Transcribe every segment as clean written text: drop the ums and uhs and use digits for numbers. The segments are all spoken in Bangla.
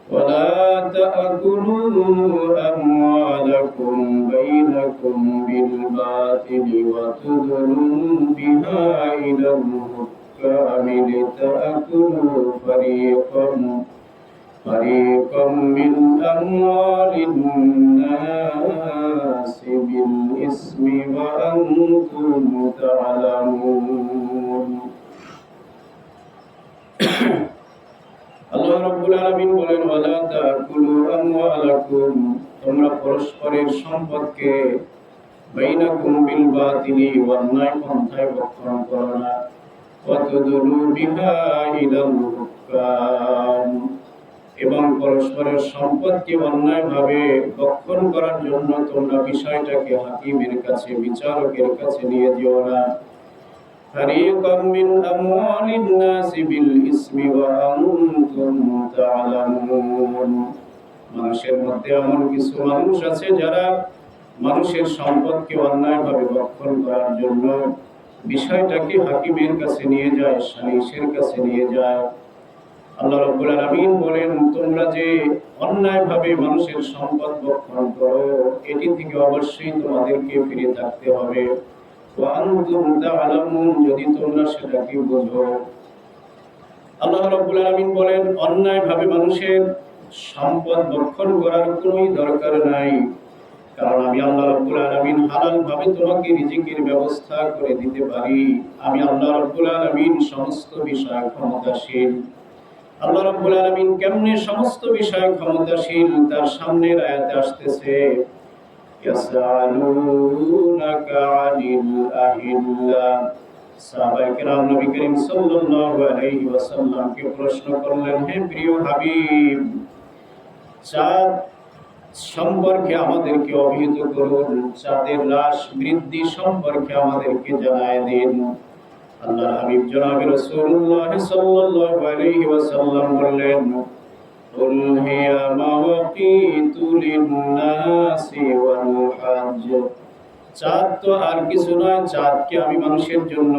ولا تأكلوا أموالكم بينكم بالباطل وتدلوا بها إلى الحكام لتأكلوا فريقا من أموال الناس بالإثم وأنتم تعلمون আল্লাহ রাব্বুল আলামিন বলেন ওয়ালা তাকুলু আমওয়ালাকুম তোমরা পরস্পরের সম্পদকে বাইনাকুম বিল বাতিলি অন্যায় পন্থায় ভক্ষণ করো না ওয়াতুদুলু বিহা ইলাল হুকাম এবং পরস্পরের সম্পদকে অন্যায়ভাবে ভক্ষণ করার জন্য তোমরা বিষয়টাকে হাকিমের কাছে বিচারকের কাছে নিয়ে যেও না فريقا من أموال الناس بالإثم وأنتم تعلمون মানুষের মধ্যে এমন কিছু মানুষ আছে যারা মানুষের সম্পদকে অন্যায়ভাবে ভক্ষণ করার জন্য বিষয়টাকে হাকিমের কাছে নিয়ে যায়, সালিসের কাছে নিয়ে যায়। আল্লাহ রাব্বুল আলামিন বলেন তোমরা যে অন্যায়ভাবে মানুষের সম্পদ ভক্ষণ করো এটি থেকে অবশ্যই তোমাদেরকে ফিরে থাকতে হবে। যদি তোমরা সেটাকে বোঝো। আল্লাহ রাব্বুল আলামিন বলেন অন্যায়ভাবে মানুষের সম্পদ ভক্ষণ করার কোনো দরকার নাই, কারণ আমি আল্লাহ রাব্বুল আলামিন হালালভাবে তোমাকে রিজিকের ব্যবস্থা করে দিতে পারি। আমি আল্লাহ রাব্বুল আলামিন সমস্ত বিষয়ে ক্ষমতাশীল। আল্লাহ রাব্বুল আলামিন কেমনে সমস্ত বিষয়ে ক্ষমতাশীল তার সামনের আয়াতে আসতেছে ইয়াসআলুনাকা আনিল আহিল্লা। সাহাবায়ে কেরাম নবী করিম সাল্লাল্লাহু আলাইহি ওয়াসাল্লামকে প্রশ্ন করলেন, হে প্রিয় হাবিব, চাঁদ সম্পর্কে আমাদেরকে অবহিত করুন, চাঁদের হ্রাস বৃদ্ধি সম্পর্কে আমাদেরকে জানায় দিন। আল্লাহর হাবিব জনাবে রাসূলুল্লাহ সাল্লাল্লাহু আলাইহি ওয়াসাল্লাম বললেন, قل هي مواقيت للناس والحج। চাঁদ তো আর কিছু নয়, চাঁদকে আমি মানুষের জন্য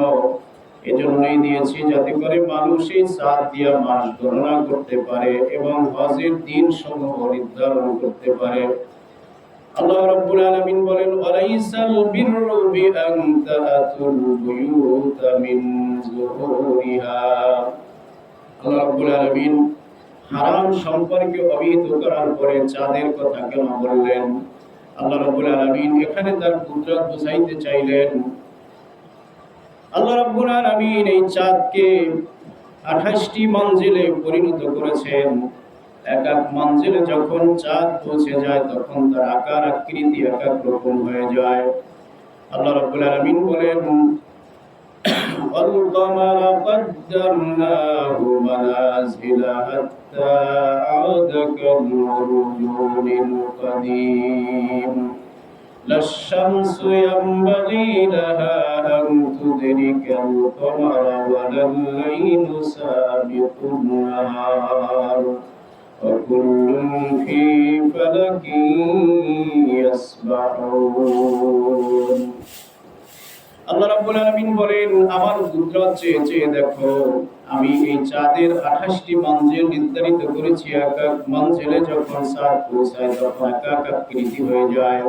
এজন্যই দিয়েছি যাতে করে মানুষ এই চাঁদ দিয়ে মাস গণনা করতে পারে এবং হজের দিন সমূহ নির্ধারণ করতে পারে। আল্লাহ রাব্বুল আলামিন বলেন ওয়ালাইসাল বিররু বিআন তাআতুল বুয়ুতা মিন যুহুরিহা। আল্লাহ রাব্বুল আলামিন হারাম সম্পর্কে অবহিত করার পরে চাঁদের কথা কেন বললেন? আল্লাহ রাব্বুল আলামিন এখানে তার কুদরত বুঝাইতে চাইলেন। আল্লাহ রাব্বুল আলামিন এই চাঁদকে 28টি মঞ্জিলে পরিণত করেছেন। এক এক মঞ্জিলে যখন চাঁদ পৌঁছে যায় তখন তার আকার আকৃতি এক এক রকম হয়ে যায়। আল্লাহ রাব্বুল আলামিন বলেন والقمر قدرناه منازل حتى عاد كالعرجون القديم لا الشمس ينبغي لها أن تدرك القمر ولا الليل سابق النهار وكل في فلك يسبحون। আল্লাহ রাব্বুল আলামিন বলেন আমার কুদরত চেয়ে দেখো, আমি এই চাঁদের 28টি মঞ্জিল নির্ধারিত করেছি। এক এক মঞ্জিলে যখন চাঁদ পৌঁছায় তখন এক এক আকৃতি হয়ে যায়।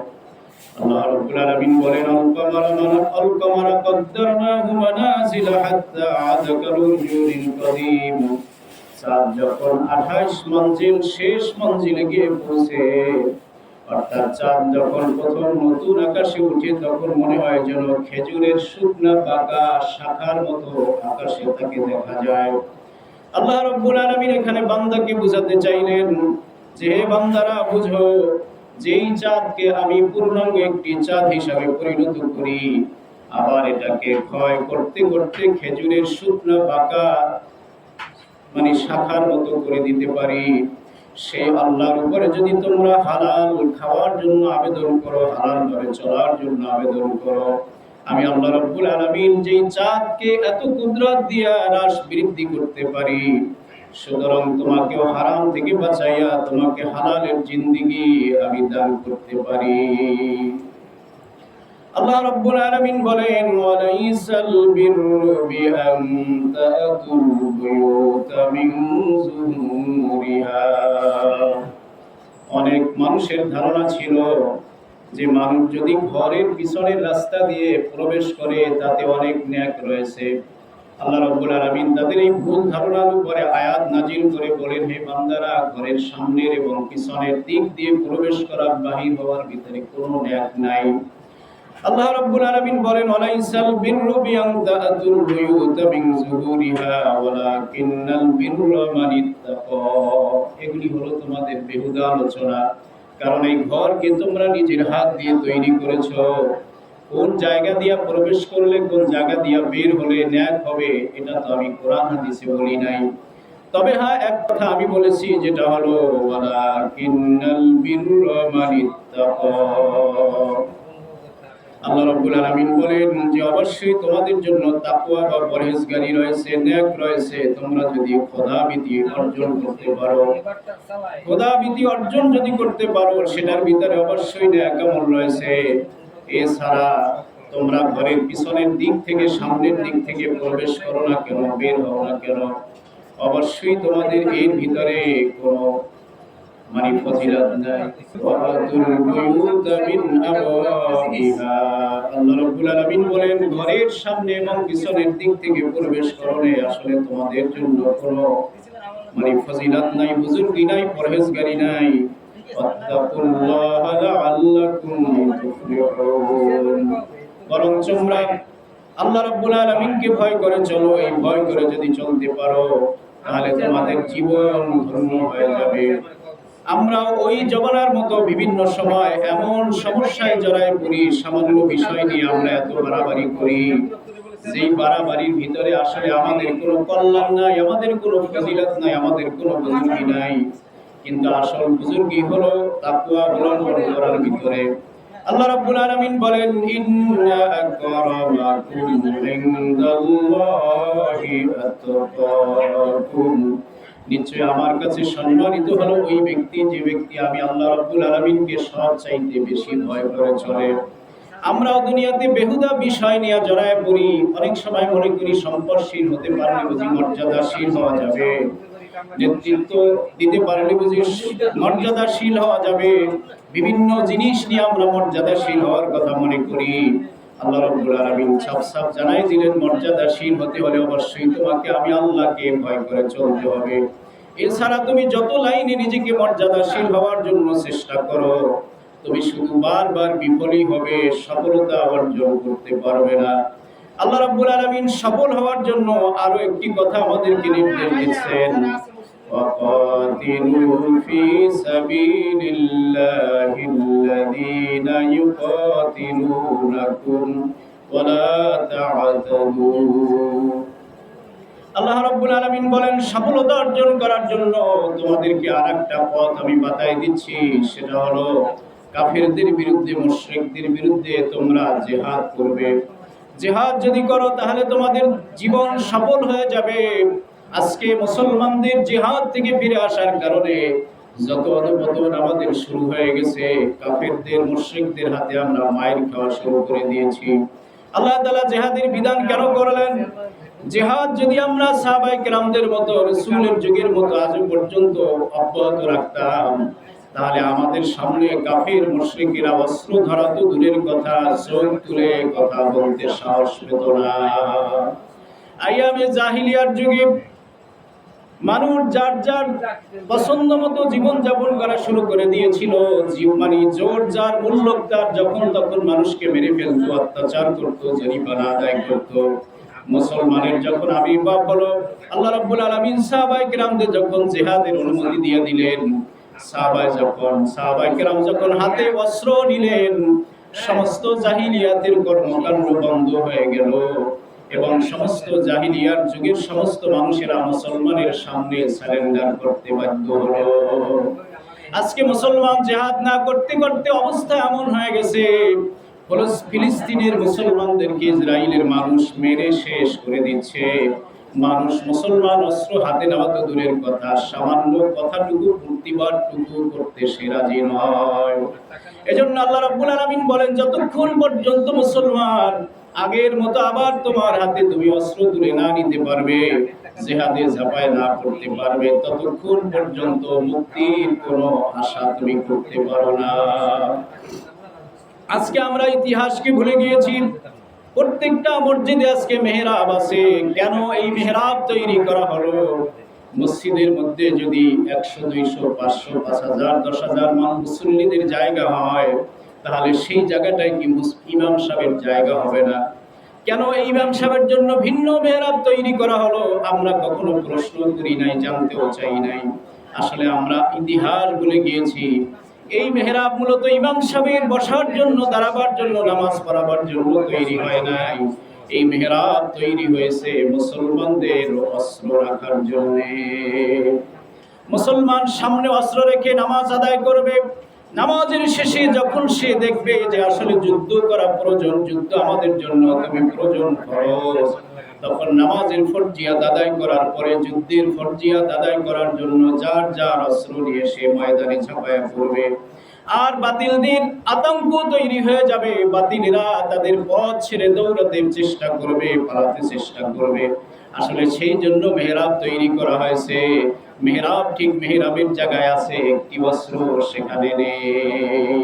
আল্লাহ রাব্বুল আলামিন বলেন আল কামারা কদ্দারনাহু মানাজিলা হাত্তা আদা কালুরজুনিল কদিম। চাঁদ যখন 28 মঞ্জিল শেষ মঞ্জিলে গিয়ে পৌঁছে, অর্থাৎ চাঁদ যখন প্রথম নতুন আকাশে উঠে তখন মনে হয় যেন খেজুরের শুকনা পাকা শাখার মতো আকাশে তাকে দেখা যায়। আল্লাহ রাব্বুল আলামিন এখানে বান্দাকে বুঝাতে চাইলেন যে হে বান্দারা বুঝো, যেই চাঁদকে আমি পূর্ণাঙ্গ একটি চাঁদ হিসাবে পরিণত করি, আবার এটাকে ক্ষয় করতে করতে খেজুরের শুকনা পাকা শাখার মতো করে দিতে পারি, সেই আল্লাহর উপরে যদি তোমরা হালাল খাওয়ার জন্য আবেদন করো, হালাল ভাবে চলার জন্য আবেদন করো, আমি আল্লাহ রাব্বুল আলামিন যেই চাঁদকে এত কুদরত দিয়া হ্রাস বৃদ্ধি করতে পারি, সুতরাং তোমাকেও হারাম থেকে বাঁচাইয়া তোমাকে হালালের জিন্দেগি আমি দান করতে পারি। আল্লাহ রাব্বুল আলামিন বলেন ওয়ালাইসাল বিররু বিআন তাতুল বুয়ুতা মিন যুহুরিহা। মানুষের ধারণা ছিল যে মানুষ যদি ঘরের পিছনের রাস্তা দিয়ে প্রবেশ করে তাতে অনেক নেক রয়েছে। আল্লাহ রাব্বুল আলামিন তাদের এই ভুল ধারণার উপরে আয়াত নাজিল করে বলেন, হে বান্দারা, ঘরের সামনের এবং পিছনের দিক দিয়ে প্রবেশ করা, বাহির হওয়ার ভিতরে কোনো নেক নাই। আল্লাহ রাব্বুল আলামিন বলেন, ওয়ালাইসাল বিররু বিআন তা'তুল বুয়ুতা মিন যুহুরিহা ওয়ালাকিন্নাল বিররা মানিত্তাকা। এগুলি হলো তোমাদের বেহুদা আলোচনা, কারণ এই ঘরকে তোমরা নিজের হাত দিয়ে তৈরি করেছো। কোন জায়গা দিয়ে প্রবেশ করলে কোন জায়গা দিয়ে বের হলে ন্যায় হবে এটা তো আমি কোরআন হাদিসে বলি নাই। তবে হ্যাঁ, এক কথা আমি বলেছি, যেটা হলো ওয়ালাকিন্নাল বিররা মানিত্তাকা। আল্লাহ রাব্বুল আলামিন বলেন যে অবশ্যই তোমাদের জন্য তাকওয়া বা পরহেজগারি রয়েছে, নেক রয়েছে। তোমরা যদি খোদাভীতি অর্জন করতে পারো, খোদাভীতি অর্জন যদি করতে পারো, সেটার ভিতরে অবশ্যই নেক আমল রয়েছে। এছাড়া তোমরা ঘরের পিছনের দিক থেকে সামনের দিক থেকে প্রবেশ করো না কেন, বের হও না কেন, অবশ্যই তোমাদের এর ভিতরে কোনো ফজিলত নাই। ওয়াতুল বুয়ুতা মিন আবওয়াবিহা। আল্লাহ রাব্বুল আলামিন বলেন, ঘরের সামনে এবং পিছনের দিক থেকে প্রবেশ করলে আসলে তোমাদের জন্য কোনো ফজিলত নাই, বুজুর্গি নাই, পরহেজগারি নাই। ওয়াত্তাকুল্লাহা লাআল্লাকুম তুফলিহুন। বরং তোমরা আল্লাহ রাব্বুল আলামিনকে ভয় করে চলো। এই ভয় করে যদি চলতে পারো তাহলে তোমাদের জীবন ধন্য হয়ে যাবে। আমরা ওই জমানার মতো বিভিন্ন সময় এমন সমস্যায় জড়ায় পড়ি, সামান্য বিষয় নিয়ে আমরা এত বাড়াবাড়ি করি, যেই বাড়াবাড়ির ভিতরে আসলে আমাদের কোনো কল্যাণ নাই, আমাদের কোনো ফজিলত নাই, আমাদের কোনো বুজুর্গি নাই। কিন্তু আসল বুজুর্গি হলো তাকওয়া অবলম্বন করার ভিতরে। আল্লাহ রাব্বুল আলামিন বলেন, ইন্না আকরামাকুম ইনদাল্লাহি আতকাকুম। নিশ্চয় আমার কাছে সম্মানিত হলো ওই ব্যক্তি, যে ব্যক্তি আমি আল্লাহ রাব্বুল আলামিনকে সব চাইতে বেশি ভয় করে চলে। আমরাও দুনিয়াতে বেহুদা বিষয় নিয়ে জড়ায় পড়ি। অনেক সময় মনে করি সম্পদশীল হতে পারলে বুঝি মর্যাদাশীল হওয়া যাবে, নেতৃত্ব দিতে পারলে বুঝি মর্যাদাশীল হওয়া যাবে। বিভিন্ন জিনিস নিয়ে আমরা মর্যাদাশীল হওয়ার কথা মনে করি। আল্লাহ রাব্বুল আলামিন সাফ জানাই দিলেন, মর্যাদাশীল হতে হলে অবশ্যই তোমাকে আমি আল্লাহকে ভয় করে চলতে হবে। এছাড়া তুমি যত লাইনে নিজেকে মর্যাদাশীল হওয়ার জন্য চেষ্টা করো, তুমি শুধু বারবার বিফলই হবে, সফলতা অর্জন করতে পারবে না। আল্লাহ রাব্বুল আলামিন সফল হওয়ার জন্য আরো একটি কথা আমাদেরকে নির্দেশ দিচ্ছেন, وقاتلوا في سبيل الله الذين يقاتلونكم ولا تعتدوا। আল্লাহ রাব্বুল আলামিন বলেন, সফলতা অর্জন করার জন্য তোমাদেরকে আরেকটা পথ আমি বাতাই দিচ্ছি, সেটা হলো কাফেরদের বিরুদ্ধে, মুশরিকদের বিরুদ্ধে তোমরা জিহাদ করবে। জিহাদ যদি করো তাহলে তোমাদের জীবন সফল হয়ে যাবে। আজকে মুসলমানদের জিহাদ থেকে ফিরে আসার কারণে যত অধঃপতন আমাদের শুরু হয়ে গেছে, কাফেরদের মুশরিকদের হাতে আমরা মাইর খাওয়া শুরু করে দিয়েছি। আল্লাহ তাআলা জিহাদের বিধান কেন করলেন? জিহাদ যদি আমরা সাহাবায়ে কেরামদের মতো, রাসূলের যুগের মতো আজ পর্যন্ত অব্যাহত রাখতাম, তাহলে আমাদের সামনে কাফের মুশরিকেরা অস্ত্র ধরা তো দূরের কথা, চোখ তুলে কথা বলতে সাহস পেত না। আইয়ামে জাহিলিয়ার যুগে মানুষ যার যার পছন্দ মতো জীবন যাপন করা শুরু করে দিয়েছিল। জোর যার মূল্যক তার, যখন তখন মানুষকে মেরে ফেলতো, অত্যাচার করতো, জরিমানা আদায় করতো। মুসলমানের যখন আবির্ভাব হলো, আল্লাহ রাব্বুল আলামিন সাহাবায়ে কেরামদের যখন জিহাদের অনুমতি দিয়ে দিলেন, সাহাবায়ে কেরাম যখন হাতে অস্ত্র নিলেন, সমস্ত জাহিলিয়াতের কর্মকাণ্ড বন্ধ হয়ে গেল এবং সমস্ত জাহিলিয়ার যুগের সমস্ত মানুষেরা মুসলমানের সামনে সারেন্ডার করতে বাধ্য হলো। আজকে মুসলমান জিহাদ না করতে করতে অবস্থা এমন হয়ে গেছে, ফিলিস্তিনের মুসলমানদেরকে ইসরায়েলের মানুষ মেরে শেষ করে দিচ্ছে। মানুষ মুসলমান অস্ত্র হাতে নেওয়া তো দূরের কথা, সামান্য কথাটুকু প্রতিবাদটুকু করতে সে রাজি নয়। এজন্য আল্লাহ রাব্বুল আলামিন বলেন, যতক্ষণ পর্যন্ত মুসলমান আগের মতো আবার তোমার হাতে তুমি অস্ত্র তুলে না নিতে পারবে, জিহাদে ঝাঁপায় না করতে পারবে ততক্ষণ পর্যন্ত মুক্তির কোনো আশা তুমি করতে পারো না। আজকে আমরা ইতিহাসকে ভুলে গিয়েছি। প্রত্যেকটা মসজিদে আজকে মেহরাব আছে। কেন এই মেহরাব তৈরি করা হলো? মসজিদের মধ্যে যদি 100, 200, 500, 5000, 10,000 মুসল্লিদের জায়গা হয়, তাহলে সেই জায়গাটায় কি ইমাম সাহেবের জায়গা হবে না? কেন এই ইমাম সাহেবের জন্য ভিন্ন মেহরাব তৈরি করা হলো? আমরা কখনো প্রশ্ন করি নাই, জানতেও চাই নাই। আসলে আমরা ইতিহাস ভুলে গিয়েছি। এই মেহরাব মূলত ইমাম সাহেবের বসার জন্য, দাঁড়াবার জন্য, নামাজ পড়াবার জন্য তৈরি হয় নাই। এই মেহরাব তৈরি হয়েছে মুসলমানদের অস্ত্র রাখার জন্য। মুসলমান সামনে অস্ত্র রেখে নামাজ আদায় করবে। নামাজের শেষে যখন সে দেখবে যে আসলে যুদ্ধ করা প্রয়োজন, যুদ্ধ আমাদের জন্য তুমি প্রয়োজন করো, তখন নামাজের ফরজিয়াত আদায় করার পরে যুদ্ধের ফরজিয়াত আদায় করার জন্য যার যার অস্ত্র নিয়ে সে ময়দানে ঝাঁপায়া পড়বে। আর বাতিলদের আতঙ্ক তৈরি হয়ে যাবে। বাতিলেরা তাদের পথ ছেড়ে দৌড়াতে চেষ্টা করবে, পালাতে চেষ্টা করবে। আসলে সেই জন্য মেহরাব তৈরি করা হয়েছে। মেহরাব ঠিক মেহরাবের জায়গায় আছে, একটি অস্ত্র সেখানে নেই।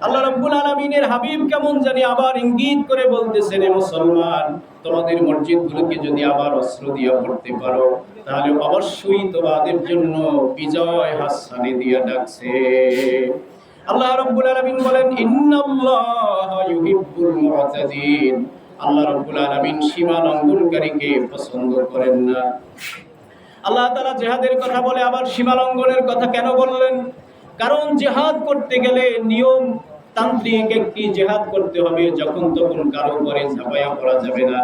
আল্লাহ রাব্বুল আলামিনের হাবিব কেমন জানি আবার ইঙ্গিত করে বলতেছেন, হে মুসলমান, তোমাদের মসজিদগুলোকে যদি আবার অস্ত্র দিয়ে ভরতে পারো, তাহলে অবশ্যই তোমাদের জন্য বিজয় হাতছানি দিয়ে ডাকছে। আল্লাহ রাব্বুল আলামিন বলেন, ইন্নাল্লাহা ইউহিব্বুল মুতাদিন। আল্লাহ রাব্বুল আলামিন সীমা লঙ্ঘনকারীকে পছন্দ করেন না। আল্লাহ তাআলা জিহাদের কথা বলে আবার সীমা লঙ্ঘনের কথা কেন বললেন? কারণ জিহাদ করতে গেলে নিয়ম তান্ত্রিক একটি জিহাদ করতে হবে। যখন তখন কারো উপরে ঝাঁপায়া পড়া যাবে না।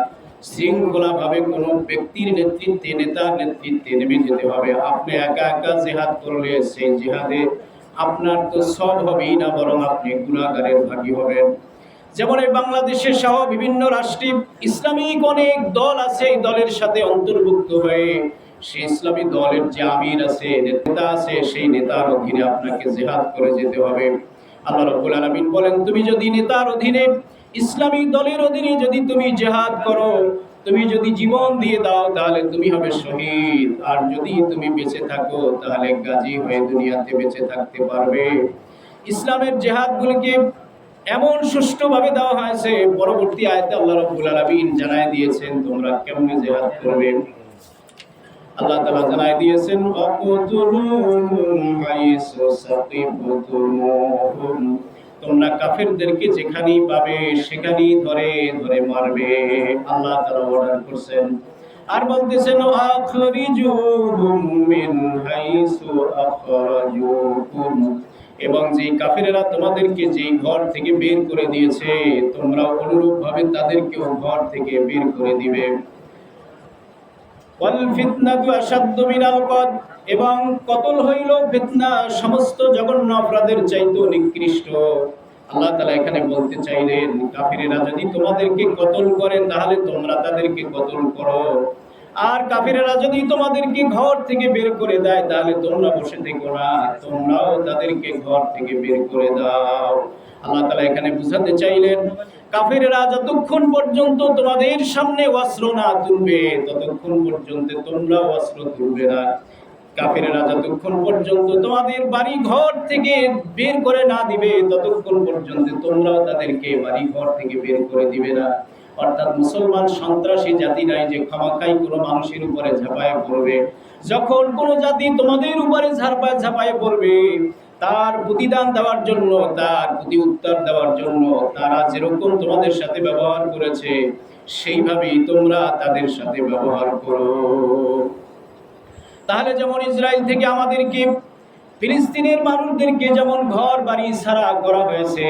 শৃঙ্খলা ভাবে কোনো ব্যক্তির নেতৃত্বে, নেতার নেতৃত্বে নেমে যেতে হবে। আপনি একা একা জিহাদ করলে সেই জিহাদে আপনার তো সব হবেই না, বরং আপনি গুনাহগারের ভাগী হবেন। যেমন এই বাংলাদেশের সহ বিভিন্ন রাষ্ট্রে ইসলামিক অনেক দল আছে। এই দলের সাথে অন্তর্ভুক্ত হয়ে সেই ইসলামী দলের যে আমির আছে, নেতা আছে, সেই নেতার অধীনে আপনাকে জিহাদ করে যেতে হবে। আল্লাহ রাব্বুল আলামিন বলেন, তুমি যদি নেতার অধীনে, ইসলামী দলের অধীনে যদি তুমি জিহাদ করো, তুমি যদি জীবন দিয়ে দাও, তাহলে তুমি হবে শহীদ। আর যদি তুমি বেঁচে থাকো, তাহলে গাজী হয়ে দুনিয়াতে বেঁচে থাকতে পারবে। ইসলামের জিহাদগুলোকে এমন সুষ্ঠুভাবে দেওয়া হয়েছে, পরবর্তী আয়াতে আল্লাহ রাব্বুল আলামিন জানায় দিয়েছেন তোমরা কেমনে জিহাদ করবে। আল্লাহ তাআলা জানায় দিয়েছেন, ওয়াকুতুলুহুম হাইসু সাকিবতুমুহুম। তোমরা কাফেরদেরকে যেখানেই পাবে সেখানেই ধরে ধরে মারবে। আল্লাহ তাআলা অর্ডার করছেন। আর বলতেছেন, আখরিজুহুম মিন হাইসু আখরাজুকুম। এবং যে কাফেরেরা তোমাদেরকে যে ঘর থেকে বের করে দিয়েছে, তোমরা অনুরূপভাবে তাদেরকেও ঘর থেকে বের করে দিবে। ওয়াল ফিতনাতু আশাদ্দু মিনাল কতল। এবং কতল হইল ফিতনা সমস্ত জঘন্য অপরাধের চাইতেও নিকৃষ্ট। আল্লাহ তাআলা এখানে বলতে চাইলেন, কাফিরেরা যদি তোমাদেরকে কতল করে, তাহলে তোমরা তাদেরকে কতল করো। আর কাফিরেরা যদি তোমাদেরকে ঘর থেকে বের করে দেয়, তাহলে তোমরা বসে থেকো না, তোমরাও তাদেরকে ঘর থেকে বের করে দাও। আল্লাহ তাআলা এখানে বুঝাতে চাইলেন, কাফেররা যতক্ষণ পর্যন্ত তোমাদের সামনে অস্ত্র না তুলবে, ততক্ষণ পর্যন্ত তোমরাও অস্ত্র তুলবে না। কাফেররা যতক্ষণ পর্যন্ত তোমাদের বাড়ি ঘর থেকে বের করে না দিবে, ততক্ষণ পর্যন্ত তোমরাও তাদেরকে বাড়ি ঘর থেকে বের করে দিবে না। অর্থাৎ মুসলমান সন্ত্রাসী জাতি নাই যে খামাখাই কোনো মানুষের উপরে ঝাঁপায় পড়বে। যখন কোনো জাতি তোমাদের উপরে ঝাঁপায় পড়বে, তার প্রতিদান দেওয়ার জন্য, তার প্রতি উত্তর দেওয়ার জন্য তারা যেরকম তোমাদের সাথে ব্যবহার করেছে, সেইভাবেই তোমরা তাদের সাথে ব্যবহার করো। তাহলে যেমন ইসরায়েল থেকে আমাদেরকে, ফিলিস্তিনের মানুষদেরকে যেমন ঘর বাড়ি ছাড়া করা হয়েছে,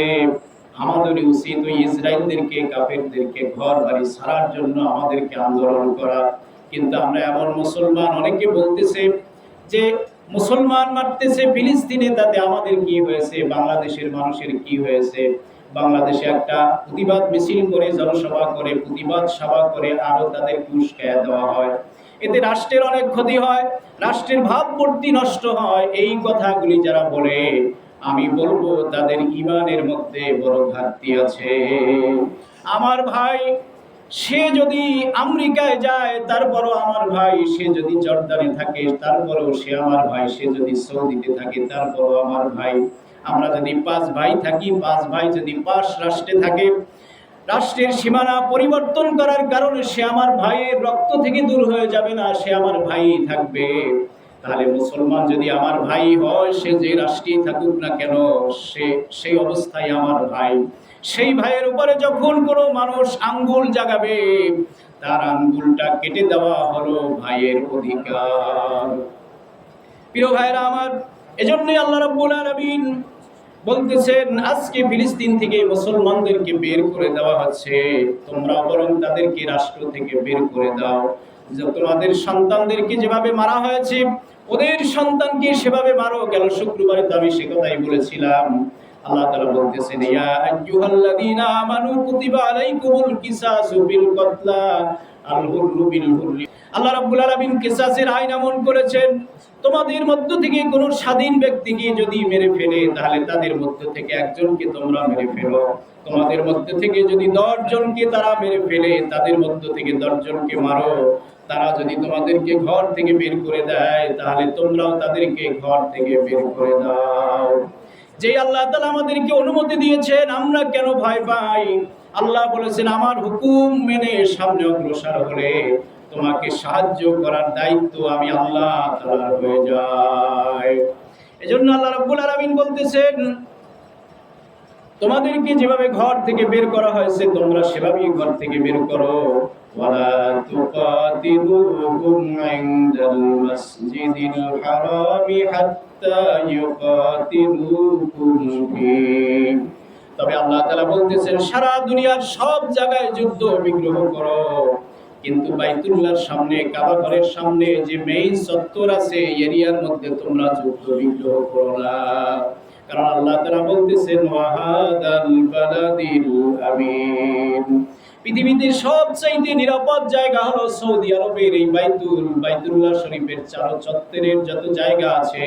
আমাদের উচিত ওই ইসরায়েলদেরকে, কাফেরদেরকে ঘর বাড়ি ছাড়ার জন্য আমাদেরকে আন্দোলন করা। কিন্তু আমরা এমন মুসলমান, অনেকে বলতেছে যে মুসলমান মারতেছে ফিলিস্তিনে, তাতে আমাদের কি হয়েছে, বাংলাদেশের মানুষের কি হয়েছে। বাংলাদেশে একটা প্রতিবাদ মিছিল করে, জনসভা করে, প্রতিবাদ সভা করে আরো তাদেরকে উস্কায়া দেওয়া হয়। এতে রাষ্ট্রের অনেক ক্ষতি হয়, রাষ্ট্রের ভাবমূর্তি নষ্ট হয়। এই কথাগুলি যারা বলে, আমি বলবো তাদের ঈমানের মধ্যে বড় ঘাটতি আছে। আমার ভাই, সে যদি আমেরিকায় যায় তারপরও আমার ভাই, সে যদি জর্দানে থাকে তারপরও সে আমার ভাই, সে যদি সৌদিতে থাকে তারপরও আমার ভাই। আমরা যদি 5 ভাই থাকি, 5 ভাই যদি 5 রাষ্ট্রে থাকে, রাষ্ট্রের সীমানা পরিবর্তন করার কারণে সে আমার ভাইয়ের রক্ত থেকে দূর হয়ে যাবে না, সে আমার ভাই থাকবে। তাহলে মুসলমান যদি আমার ভাই হয়, সে যে রাষ্ট্রেই থাকুক না কেন, সে সেই অবস্থায় আমার ভাই। সেই ভাইয়ের উপরে যখন কোনো মানুষ আঙ্গুল জাগাবে, তার আঙ্গুলটা কেটে দেওয়া হলো ভাইয়ের অধিকার। প্রিয় ভাইরা আমার, এজন্যই আল্লাহ রাব্বুল আলামিন বলতেছেন, আজকে ফিলিস্তিন থেকে মুসলমানদেরকে বের করে দেওয়া হচ্ছে, তোমরা বরং তাদেরকে রাষ্ট্র থেকে বের করে দাও। যে তোমাদের সন্তানদেরকে যেভাবে মারা হয়েছে, ওদের সন্তানকে সেভাবে মারো। গেল শুক্রবারে তো আমি সে কথাই বলেছিলাম। আল্লাহ তাআলা বলতেছেন, ইয়া আইয়ুহাল্লাযীনা আমানু কুতিবা আলাইকুমুল কিসাসু বিল কতলা আল হুররু বিল হুররি। আল্লাহ রাব্বুল আলামিন কিসাসের আইন আমল করেছেন। তোমাদের মধ্য থেকে কোন স্বাধীন ব্যক্তিকে যদি মেরে ফেলে, তাহলে তাদের মধ্য থেকে একজনকে তোমরা মেরে ফেলো। তোমাদের মধ্য থেকে যদি 10 জনকে তারা মেরে ফেলে, তাদের মধ্য থেকে 10 জনকে মারো। তারা যদি তোমাদেরকে ঘর থেকে বের করে দেয়, তাহলে তোমরাও তাদেরকে ঘর থেকে বের করে দাও। যে আল্লাহ তাআলা আমাদেরকে অনুমতি দিয়েছেন, আমরা কেন ভয় পাই? আল্লাহ বলেছেন, আমার হুকুম মেনে সামনে অগ্রসর হলে তোমাকে সাহায্য করার দায়িত্ব আমি আল্লাহ তাআলার হয়ে যায়। এজন্য আল্লাহ রাব্বুল আলামিন বলতেছেন, তোমাদেরকে যেভাবে ঘর থেকে বের করা হয়েছে, তোমরা সেভাবেই ঘর থেকে বের করো। ওয়ালা তুকাতিলুহুম ইনদাল মাসজিদিল হারামি হাত্তা ইউকাতিলুকুম ফীহি। তবে আল্লাহ তাআলা বলতেছেন, সারা দুনিয়ার সব জায়গায় যুদ্ধ বিগ্রহ করো, কিন্তু বাইতুল্লাহর সামনে, কাবা ঘরের সামনে যে মেইন চত্বর আছে, এরিয়ার মধ্যে তোমরা যুদ্ধ বিগ্রহ করো না। কারণ আল্লাহ তাআলা বলতেছেন, ওয়াহাদাল বালাদিল আমিন। পৃথিবীতে সবচেয়ে নিরাপদ জায়গা হলো সৌদি আরবের এই বাইতুল্লাহ শরীফের চার চত্বরের যত জায়গা আছে,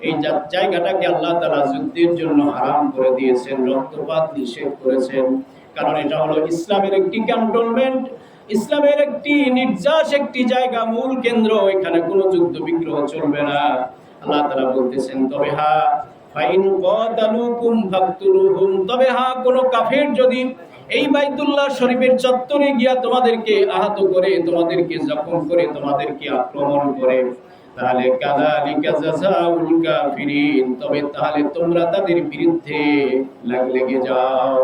এই জায়গাটাকে আল্লাহ তাআলা যুদ্ধের জন্য হারাম করে দিয়েছেন, রক্তপাত নিষেধ করেছেন। কারণ এটা হলো ইসলামের একটি ক্যান্টনমেন্ট, ইসলামের একটি নির্যাস একটি জায়গা, মূল কেন্দ্র। এখানে কোনো যুদ্ধ বিগ্রহ চলবে না। আল্লাহ তাআলা বলতেছেন, তবে হ্যাঁ, ফাইন কাতালুকুম ফাকতুলুহুম, তবে হ্যাঁ, কোনো কাফের যদি এই বাইতুল্লাহ শরীফের চত্বরে গিয়া তোমাদেরকে আহত করে, তোমাদেরকে জখম করে, তোমাদেরকে আক্রমণ করে, তাহলে কাযালিকা জাযাউল কাফিরিন, তবে তাহলে তোমরা তাদের বিরুদ্ধে লেগে যাও।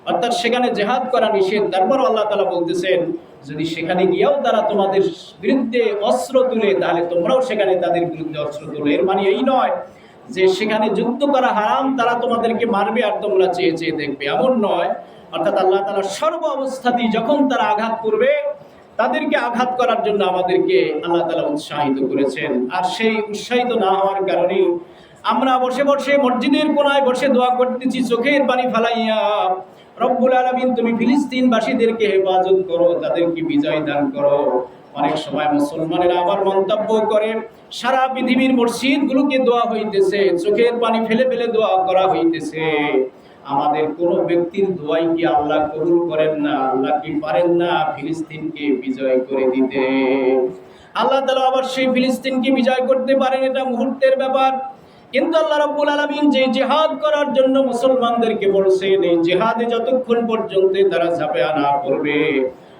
অর্থাৎ সেখানে জিহাদ করা নিষেধ। তারপর আল্লাহ তাআলা বলতেছেন, যদি সেখানে গিয়েও তারা তোমাদের বিরুদ্ধে অস্ত্র তুলে, তাহলে তোমরাও সেখানে তাদের বিরুদ্ধে অস্ত্র তুলে। এর মানে এই নয় যে সেখানে যুদ্ধ করা হারাম, তারা তোমাদেরকে মারবে আর তোমরা চেয়ে চেয়ে দেখবে, এমন নয়। অর্থাৎ আল্লাহ তাআলা সর্ব অবস্থাতেই যখন তারা আঘাত করবে, তাদেরকে আঘাত করার জন্য আমাদেরকে আল্লাহ তাআলা উৎসাহিত করেছেন। আর সেই উৎসাহিত না হওয়ার কারণে আমরা বসে বসে মসজিদের কোনায় বসে দোয়া করতেছি চোখের পানি ফালাইয়া, রব্বুল আলামিন তুমি ফিলিস্তিনবাসীদেরকে হেফাজত করো, তাদেরকে বিজয় দান করো। অনেক সময় মুসলমানেরা আবার মন্তব্য করে, সারা পৃথিবীর মসজিদগুলোকে দোয়া হইতেছে, চোখের পানি ফেলে ফেলে দোয়া করা হইতেছে, আমাদের কোন ব্যক্তির দোয়াই কি আল্লাহ কবুল করেন না? আল্লাহ কি পারেন না ফিলিস্তিনকে বিজয় করে দিতে? আল্লাহ তাআলা আবার সেই ফিলিস্তিনকে বিজয় করতে পারেন, এটা মুহূর্তের ব্যাপার। কিন্তু আল্লাহ রাব্বুল আলামিন যে জিহাদ করার জন্য মুসলমানদেরকে বলছেন, এই জিহাদে যতক্ষণ পর্যন্ত তারা ঝাঁপিয়ে না পড়বে,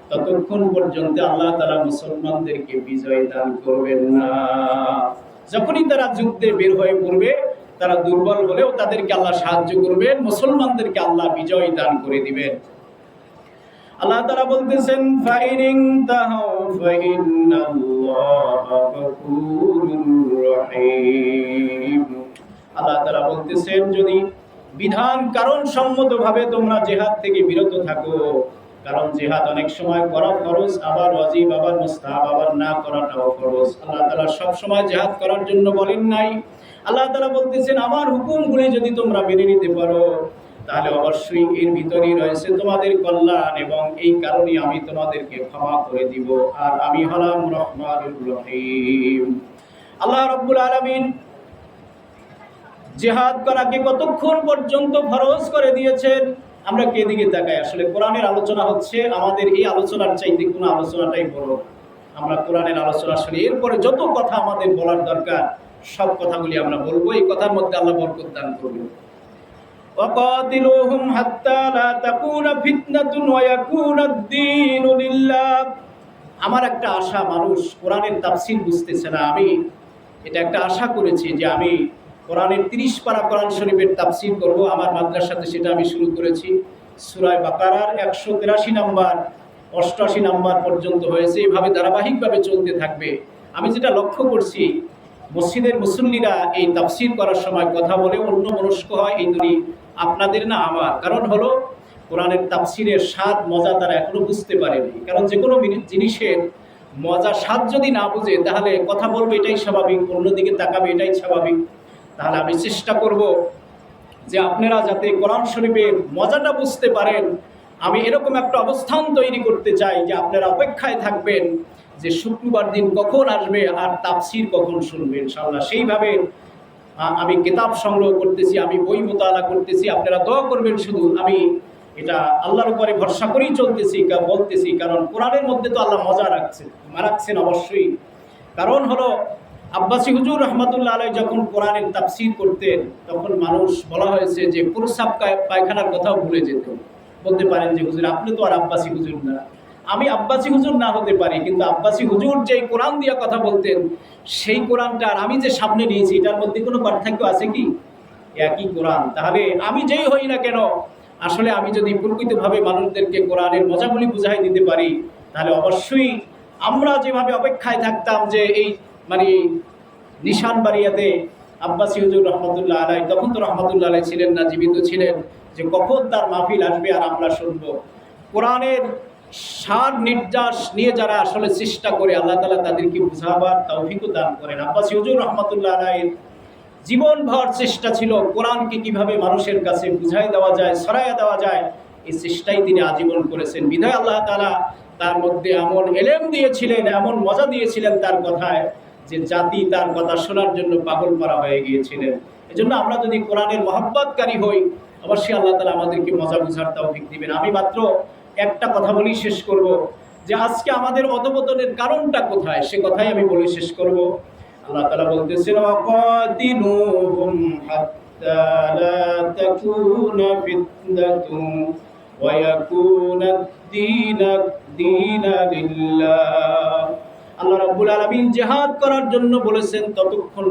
ততক্ষণ পর্যন্ত আল্লাহ তাআলা মুসলমানদেরকে বিজয় দান করবেন না। যখনই তারা যুদ্ধে বের হয়ে পড়বে, তারা দুর্বল হলেও তাদেরকে আল্লাহ সাহায্য করবেন, মুসলমানদেরকে আল্লাহ বিজয় দান করে দিবেন। আল্লাহ তাআলা বলতেছেন, ফাইনিন তাহাউ ফাইন্নাল্লাহা গফুরুর রহিম। আল্লাহ তাআলা বলতেছেন, যদি বিধান কারণ সম্মতভাবে তোমরা জিহাদ থেকে বিরত থাকো, কারণ জিহাদ অনেক সময় করা ফরজ, আবার ওয়াজিব, আবার মুস্তাহাব, আবার না করাটাও ফরজ। আল্লাহ তাআলা সব সময় জিহাদ করার জন্য বলেন নাই। আল্লাহ তাআলা বলতেছেন, আমার হুকুমগুলি যদি তোমরা মেনে নিতে পারো, তাহলে অবশ্যই এর ভিতরেই রয়েছে তোমাদের কল্যাণ, এবং এই কারণে আমি তোমাদেরকে ক্ষমা করে দিব, আর আমি হলাম রহমানুর রহিম। আল্লাহ রাব্বুল আলামিন জিহাদ করাকে কতক্ষণ পর্যন্ত ফরজ করে দিয়েছেন? আমরা কে দিকে তাকাই? আসলে কোরআনের আলোচনা হচ্ছে, আমাদের এই আলোচনার চাইতে কোনো আলোচনাটাই বড়। আমরা কোরআনের আলোচনা শুনি, এরপরে যত কথা আমাদের বলার দরকার সব কথাগুলি আমরা বলবো। এই কথার মধ্যে আল্লাহ বরকত দান করবেন। ওয়াকাতিলুহুম হাত্তা লা তাকুনা ফিতনাতুন ওয়া ইয়াকুনা আদ-দীনু লিল্লাহ। আমার একটা আশা, মানুষ কোরআনের তাফসীর বুঝতেছে না। আমি এটা একটা আশা করেছি যে আমি কোরআনের 30 পারা কোরআন শরীফের তাফসীর করব। আমার মাদ্রাসাতে সেটা আমি শুরু করেছি। সূরা বাকারার 183 নাম্বার 88 নাম্বার পর্যন্ত হয়েছে, এভাবে ধারাবাহিকভাবে চলতে থাকবে। আমি যেটা লক্ষ্য করছি, মসজিদের মুসল্লিরা এই তাফসীর করার সময় কথা বলে অন্যমনস্ক হয়। এই দুটি আপনাদের না আমার, কারণ হলো কোরআনের তাফসীরের স্বাদ মজা তারা এখনো বুঝতে পারেনি। কারণ যে কোনো জিনিসের মজা স্বাদ যদি না বুঝে তাহলে কথা বলবে এটাই স্বাভাবিক, অন্যদিকে তাকাবে এটাই স্বাভাবিক। তাহলে আমি চেষ্টা করব যে আপনারা যাতে কোরআন শরীফের মজাটা বুঝতে পারেন। আমি এরকম একটা অবস্থান তৈরি করতে চাই যে আপনারা অপেক্ষায় থাকবেন যে শুক্রবার দিন কখন আসবে আর তাফসীর কখন শুনবেন। ইনশাআল্লাহ সেইভাবে আমি কিতাব সংগ্রহ করতেছি, আমি বই মোতালা করতেছি। আপনারা দোয়া করবেন শুধু। আমি এটা আল্লাহর উপরে ভরসা করেই চলতেছি, বলতেছি, কারণ কোরআনের মধ্যে তো আল্লাহ মজা রাখছেন অবশ্যই। কারণ হলো আব্বাসী হুজুর রহমাতুল্লাহ আলাইহি যখন কোরআনের তাফসীর করতেন তখন মানুষ বলা হয়েছে যে প্রস্রাব পায়খানার কথাও ভুলে যেত। বলতে পারেন যে হুজুর আপনি তো আর আব্বাসী হুজুর না। আমি আব্বাসী হুজুর না হতে পারি, কিন্তু আব্বাসী হুজুর যেই কোরআন দিয়ে কথা বলতেন সেই কোরআনটা আর আমি যে সামনে নিয়েছি এটার মধ্যে কোনো পার্থক্য আছে কি? একই কোরআন। তাহলে আমি যেই হই না কেন, আসলে আমি যদি প্রকৃতভাবে মানুষদেরকে কোরআনের মজাগুলি বুঝাই দিতে পারি তাহলে অবশ্যই আমরা যেভাবে অপেক্ষায় থাকতাম যে এই নিশান বাড়িয়াতে আব্বাসী হুজুর রহমতুল্লাহ আলাইহি, তখন তো রহমতুল্লাহ আলাইহি ছিলেন না, জীবিত ছিলেন, যে কখন তার মাহফিল আসবে আর আমরা শুনবো। কোরআনের সার নির্যাস নিয়ে যারা আসলে চেষ্টা করে আল্লাহ তাআলা তাদেরকে বুঝাবার তৌফিকও দান করেন। আব্বাসী হুজুর রহমতুল্লাহ আলাইহির জীবনভর চেষ্টা ছিল কোরআনকে কিভাবে মানুষের কাছে বুঝাই দেওয়া যায়, ছড়াইয়া দেওয়া যায়, এই চেষ্টাই তিনি আজীবন করেছেন। বিধায় আল্লাহ তাআলা তার মধ্যে এমন এলেম দিয়েছিলেন, এমন মজা দিয়েছিলেন তার কথায়, যে জাতি তার কথা শোনার জন্য পাগল পারা হয়ে গিয়েছিলেন। এজন্য আমরা যদি কোরআনের মহব্বতকারী হই, অবশ্যই আল্লাহ তাআলা আমাদেরকে মজা বুঝার তৌফিক দিবেন। আমি মাত্র একটা কথা বলি শেষ করব, যে আজকে আমাদের অধঃপতনের কারণটা কোথায়, সে কথাই আমি বলে শেষ করব। আল্লাহ তাআলা বলতেছেন ওয়াকাতিলুহুম হাত্তা লা তাকুনা ফিতনাতুন ওয়া ইয়াকুনা ad-দীনা লিল্লাহ। আল্লাহ রাব্বুল আলামিন জিহাদ করার জন্য বলেছেন ততক্ষণ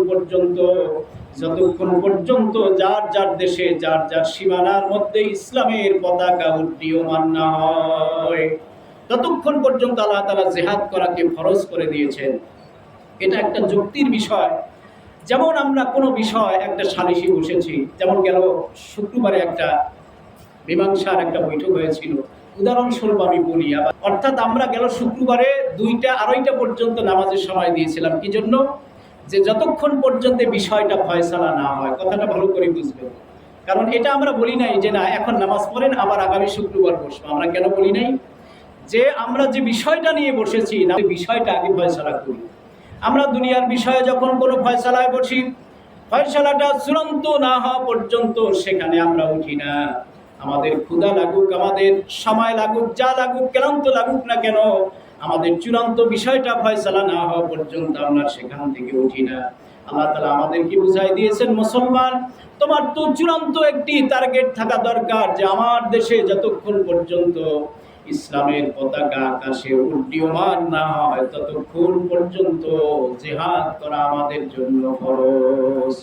পর্যন্ত যার যার দেশে যার যার সীমানার মধ্যে ইসলামের পতাকা উড্ডীয়মান না হয়, ততক্ষণ পর্যন্ত আল্লাহ তাআলা জিহাদ করাকে ফরজ করে দিয়েছেন। এটা একটা যুক্তির বিষয়। যেমন আমরা কোনো বিষয় একটা সালিশি বসেছি, যেমন গেল শুক্রবারে একটা মীমাংসার একটা বৈঠক হয়েছিল, উদাহরণস্বরূপ আমি বলি। অর্থাৎ আমরা গেল শুক্রবারে 2টা 2:30টা পর্যন্ত নামাজের সময় দিয়েছিলাম। কি জন্য? যে যতক্ষণ পর্যন্ত বিষয়টা ফয়সালা না হয়। কথাটা ভালো করে বুঝবেন, কারণ এটা আমরা বলি নাই যে না এখন নামাজ পড়েন আবার আগামী শুক্রবার বসবো। আমরা কেন বলি নাই? যে আমরা যে বিষয়টা নিয়ে বসেছি না, বিষয়টা আগে ফয়সালা করি। আমরা দুনিয়ার বিষয়ে যখন কোনো ফয়সালায় বসি, ফয়সালাটা চূড়ান্ত না হওয়া পর্যন্ত সেখানে আমরা উঠি না। আমাদের ক্ষুধা লাগুক, আমাদের সময় লাগুক, যা লাগুক, ক্লান্ত লাগুক না কেন, আমাদের চূড়ান্ত বিষয়টা ফয়সালা না হওয়া পর্যন্ত আমরা সেখান থেকে উঠি না। আল্লাহ তাআলা আমাদেরকে বুঝাই দিয়েছেন, মুসলমান তোমার তো চূড়ান্ত একটি টার্গেট থাকা দরকার, যে আমার দেশে যতক্ষণ পর্যন্ত ইসলামের পতাকা আকাশে উড্ডীয়মান না হয় ততক্ষণ পর্যন্ত জিহাদ করা আমাদের জন্য ফরজ।